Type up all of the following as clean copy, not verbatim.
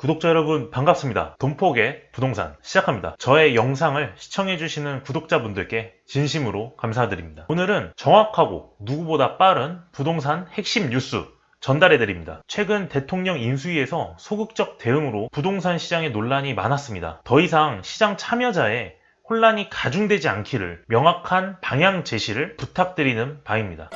구독자 여러분 반갑습니다. 돈폭의 부동산 시작합니다. 저의 영상을 시청해주시는 구독자분들께 진심으로 감사드립니다. 오늘은 정확하고 누구보다 빠른 부동산 핵심 뉴스 전달해드립니다. 최근 대통령 인수위에서 소극적 대응으로 부동산 시장에 논란이 많았습니다. 더 이상 시장 참여자의 혼란이 가중되지 않기를 명확한 방향 제시를 부탁드리는 바입니다.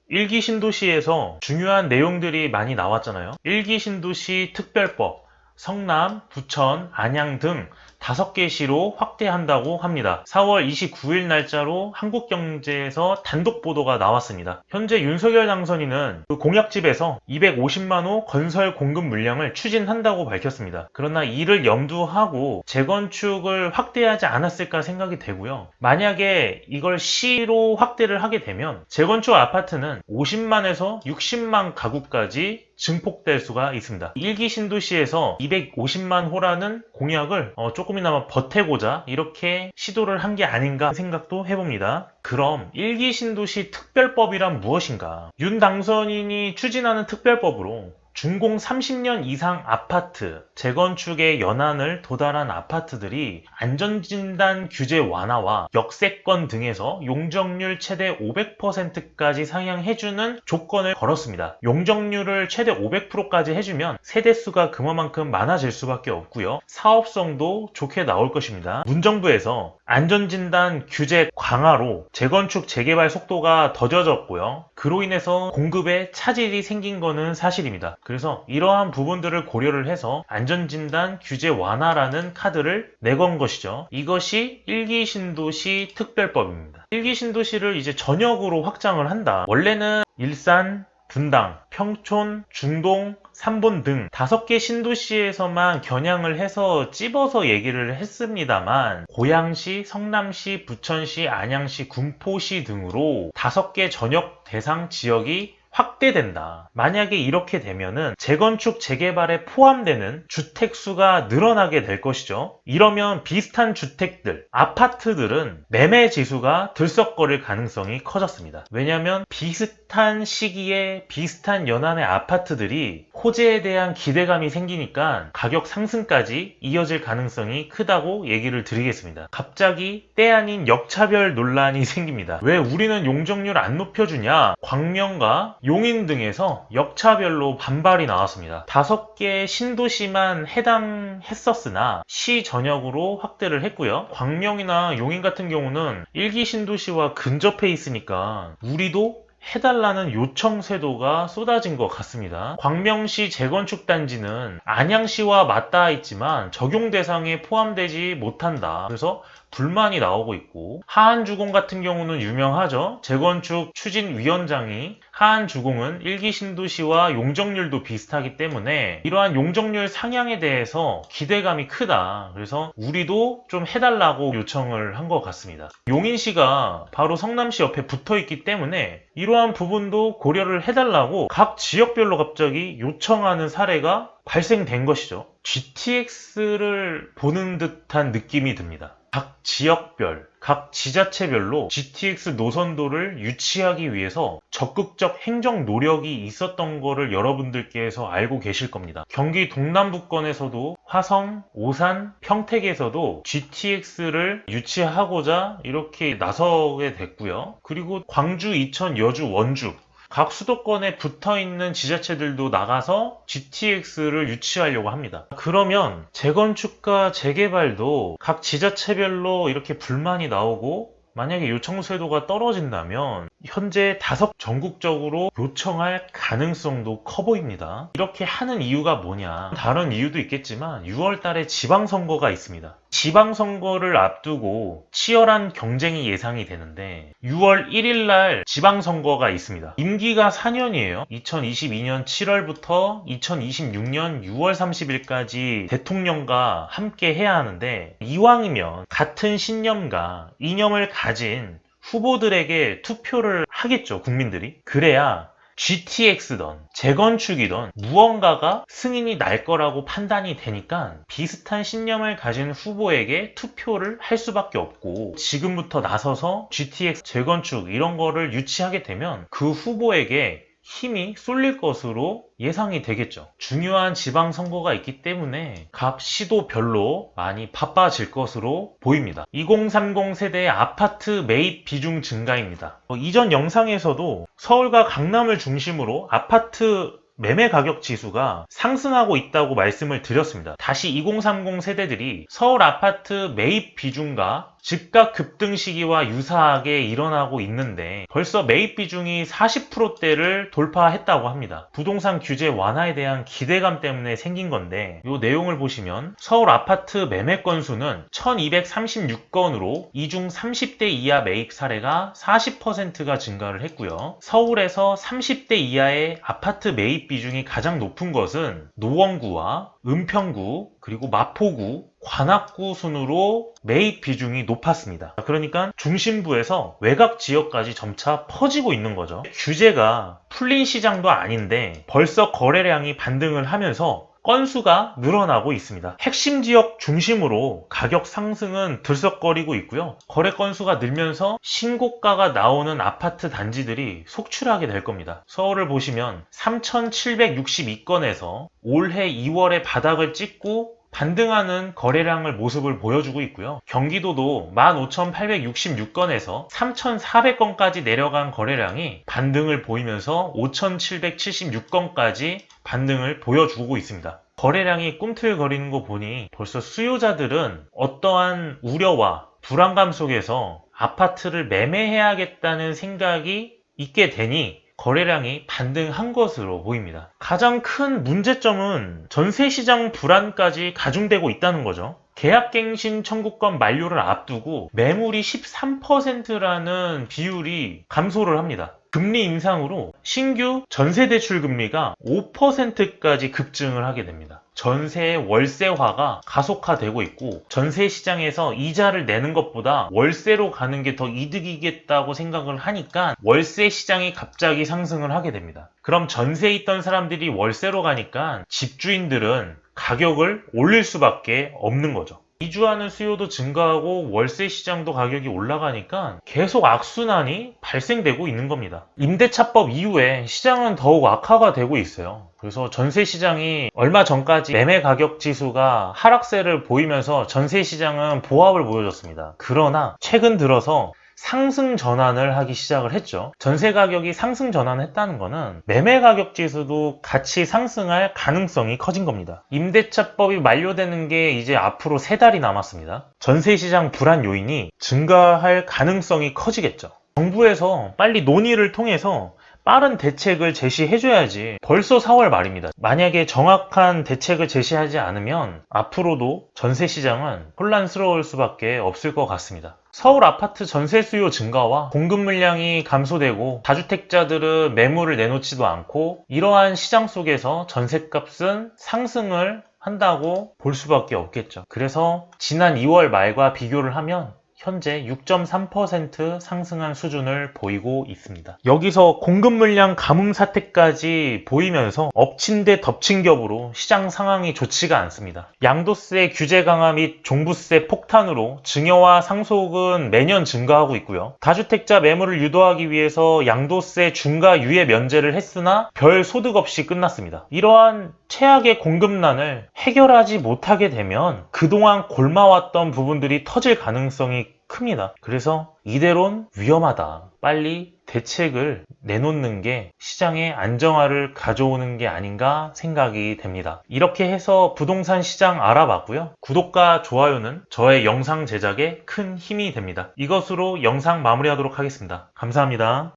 일기 신도시에서 중요한 내용들이 많이 나왔잖아요. 일기 신도시 특별법, 성남, 부천, 안양 등 5개 시로 확대한다고 합니다. 4월 29일 날짜로 한국경제에서 단독 보도가 나왔습니다. 현재 윤석열 당선인은 그 공약집에서 250만 호 건설 공급 물량을 추진한다고 밝혔습니다. 그러나 이를 염두하고 재건축을 확대하지 않았을까 생각이 되고요. 만약에 이걸 시로 확대를 하게 되면 재건축 아파트는 50만에서 60만 가구까지 증폭될 수가 있습니다. 일기 신도시에서 250만 호라는 공약을 조금이나마 버태고자 이렇게 시도를 한 게 아닌가 생각도 해봅니다. 그럼 일기 신도시 특별법이란 무엇인가? 윤 당선인이 추진하는 특별법으로 준공 30년 이상 아파트, 재건축의 연한을 도달한 아파트들이 안전진단 규제 완화와 역세권 등에서 용적률 최대 500%까지 상향해주는 조건을 걸었습니다. 용적률을 최대 500%까지 해주면 세대수가 그만큼 많아질 수밖에 없고요. 사업성도 좋게 나올 것입니다. 문정부에서 안전진단 규제 강화로 재건축 재개발 속도가 더뎌졌고요. 그로 인해서 공급에 차질이 생긴 거는 사실입니다. 그래서 이러한 부분들을 고려를 해서 안전진단 규제 완화라는 카드를 내건 것이죠. 이것이 일기 신도시 특별법입니다. 일기 신도시를 이제 전역으로 확장을 한다. 원래는 일산, 분당, 평촌, 중동, 삼본 등 5개 신도시에서만 겨냥을 해서 찝어서 얘기를 했습니다만 고양시, 성남시, 부천시, 안양시, 군포시 등으로 5개 전역 대상 지역이 확대된다. 만약에 이렇게 되면은 재건축 재개발에 포함되는 주택수가 늘어나게 될 것이죠. 이러면 비슷한 주택들, 아파트들은 매매 지수가 들썩거릴 가능성이 커졌습니다. 왜냐하면 비슷한 시기에 비슷한 연한의 아파트들이 호재에 대한 기대감이 생기니까 가격 상승까지 이어질 가능성이 크다고 얘기를 드리겠습니다. 갑자기 때 아닌 역차별 논란이 생깁니다. 왜 우리는 용적률 안 높여주냐? 광명과 용인 등에서 역차별로 반발이 나왔습니다. 5개 신도시만 해당했었으나 시 전역으로 확대를 했고요. 광명이나 용인 같은 경우는 일기 신도시와 근접해 있으니까 우리도 해달라는 요청 세도가 쏟아진 것 같습니다. 광명시 재건축 단지는 안양시와 맞닿아 있지만 적용 대상에 포함되지 못한다. 그래서 불만이 나오고 있고, 하안주공 같은 경우는 유명하죠. 재건축 추진위원장이 하안주공은 일기 신도시와 용적률도 비슷하기 때문에 이러한 용적률 상향에 대해서 기대감이 크다. 그래서 우리도 좀 해달라고 요청을 한 것 같습니다. 용인시가 바로 성남시 옆에 붙어 있기 때문에 이러한 부분도 고려를 해달라고 각 지역별로 갑자기 요청하는 사례가 발생된 것이죠. GTX를 보는 듯한 느낌이 듭니다. 각 지역별, 각 지자체별로 GTX 노선도를 유치하기 위해서 적극적 행정 노력이 있었던 거를 여러분들께서 알고 계실 겁니다. 경기 동남부권에서도 화성, 오산, 평택에서도 GTX를 유치하고자 이렇게 나서게 됐고요. 그리고 광주, 이천, 여주, 원주 각 수도권에 붙어있는 지자체들도 나가서 GTX를 유치하려고 합니다. 그러면 재건축과 재개발도 각 지자체별로 이렇게 불만이 나오고 만약에 요청 세도가 떨어진다면 현재 5 전국적으로 요청할 가능성도 커 보입니다. 이렇게 하는 이유가 뭐냐? 다른 이유도 있겠지만 6월 달에 지방선거가 있습니다. 지방선거를 앞두고 치열한 경쟁이 예상이 되는데 6월 1일 날 지방선거가 있습니다. 임기가 4년이에요. 2022년 7월부터 2026년 6월 30일까지 대통령과 함께 해야 하는데 이왕이면 같은 신념과 이념을 가진 후보들에게 투표를 하겠죠, 국민들이. 그래야 GTX든 재건축이든 무언가가 승인이 날 거라고 판단이 되니까 비슷한 신념을 가진 후보에게 투표를 할 수밖에 없고, 지금부터 나서서 GTX 재건축 이런 거를 유치하게 되면 그 후보에게 힘이 쏠릴 것으로 예상이 되겠죠. 중요한 지방선거가 있기 때문에 각 시도별로 많이 바빠질 것으로 보입니다. 2030 세대의 아파트 매입 비중 증가입니다. 이전 영상에서도 서울과 강남을 중심으로 아파트 매매 가격 지수가 상승하고 있다고 말씀을 드렸습니다. 다시 2030 세대들이 서울 아파트 매입 비중과 집값 급등 시기와 유사하게 일어나고 있는데 벌써 매입 비중이 40%대를 돌파했다고 합니다. 부동산 규제 완화에 대한 기대감 때문에 생긴 건데, 이 내용을 보시면 서울 아파트 매매 건수는 1236건으로 이 중 30대 이하 매입 사례가 40%가 증가를 했고요. 서울에서 30대 이하의 아파트 매입 비중이 가장 높은 것은 노원구와 은평구, 그리고 마포구, 관악구 순으로 매입 비중이 높았습니다. 그러니까 중심부에서 외곽 지역까지 점차 퍼지고 있는 거죠. 규제가 풀린 시장도 아닌데 벌써 거래량이 반등을 하면서 건수가 늘어나고 있습니다. 핵심 지역 중심으로 가격 상승은 들썩거리고 있고요. 거래 건수가 늘면서 신고가가 나오는 아파트 단지들이 속출하게 될 겁니다. 서울을 보시면 3,762건에서 올해 2월에 바닥을 찍고 반등하는 거래량을 모습을 보여주고 있고요. 경기도도 15,866건에서 3,400건까지 내려간 거래량이 반등을 보이면서 5,776건까지 반등을 보여주고 있습니다. 거래량이 꿈틀거리는 거 보니 벌써 수요자들은 어떠한 우려와 불안감 속에서 아파트를 매매해야겠다는 생각이 있게 되니 거래량이 반등한 것으로 보입니다. 가장 큰 문제점은 전세시장 불안까지 가중되고 있다는 거죠. 계약갱신 청구권 만료를 앞두고 매물이 13%라는 비율이 감소를 합니다. 금리 인상으로 신규 전세대출 금리가 5%까지 급증을 하게 됩니다. 전세의 월세화가 가속화되고 있고, 전세 시장에서 이자를 내는 것보다 월세로 가는 게 더 이득이겠다고 생각을 하니까 월세 시장이 갑자기 상승을 하게 됩니다. 그럼 전세에 있던 사람들이 월세로 가니까 집주인들은 가격을 올릴 수밖에 없는 거죠. 이주하는 수요도 증가하고 월세 시장도 가격이 올라가니까 계속 악순환이 발생되고 있는 겁니다. 임대차법 이후에 시장은 더욱 악화가 되고 있어요. 그래서 전세 시장이 얼마 전까지 매매 가격 지수가 하락세를 보이면서 전세 시장은 보합을 보여줬습니다. 그러나 최근 들어서 상승 전환을 하기 시작을 했죠. 전세 가격이 상승 전환했다는 거는 매매 가격 지수도 같이 상승할 가능성이 커진 겁니다. 임대차법이 만료되는 게 이제 앞으로 3달이 남았습니다. 전세 시장 불안 요인이 증가할 가능성이 커지겠죠. 정부에서 빨리 논의를 통해서 빠른 대책을 제시해줘야지. 벌써 4월 말입니다. 만약에 정확한 대책을 제시하지 않으면 앞으로도 전세 시장은 혼란스러울 수밖에 없을 것 같습니다. 서울 아파트 전세 수요 증가와 공급 물량이 감소되고 다주택자들은 매물을 내놓지도 않고, 이러한 시장 속에서 전세값은 상승을 한다고 볼 수밖에 없겠죠. 그래서 지난 2월 말과 비교를 하면 현재 6.3% 상승한 수준을 보이고 있습니다. 여기서 공급 물량 감흥 사태까지 보이면서 엎친 데 덮친 격으로 시장 상황이 좋지가 않습니다. 양도세 규제 강화 및 종부세 폭탄으로 증여와 상속은 매년 증가하고 있고요. 다주택자 매물을 유도하기 위해서 양도세 중과 유예 면제를 했으나 별 소득 없이 끝났습니다. 이러한 최악의 공급난을 해결하지 못하게 되면 그동안 골마왔던 부분들이 터질 가능성이 큽니다. 그래서 이대로는 위험하다. 빨리 대책을 내놓는 게 시장의 안정화를 가져오는 게 아닌가 생각이 됩니다. 이렇게 해서 부동산 시장 알아봤고요. 구독과 좋아요는 저의 영상 제작에 큰 힘이 됩니다. 이것으로 영상 마무리하도록 하겠습니다. 감사합니다.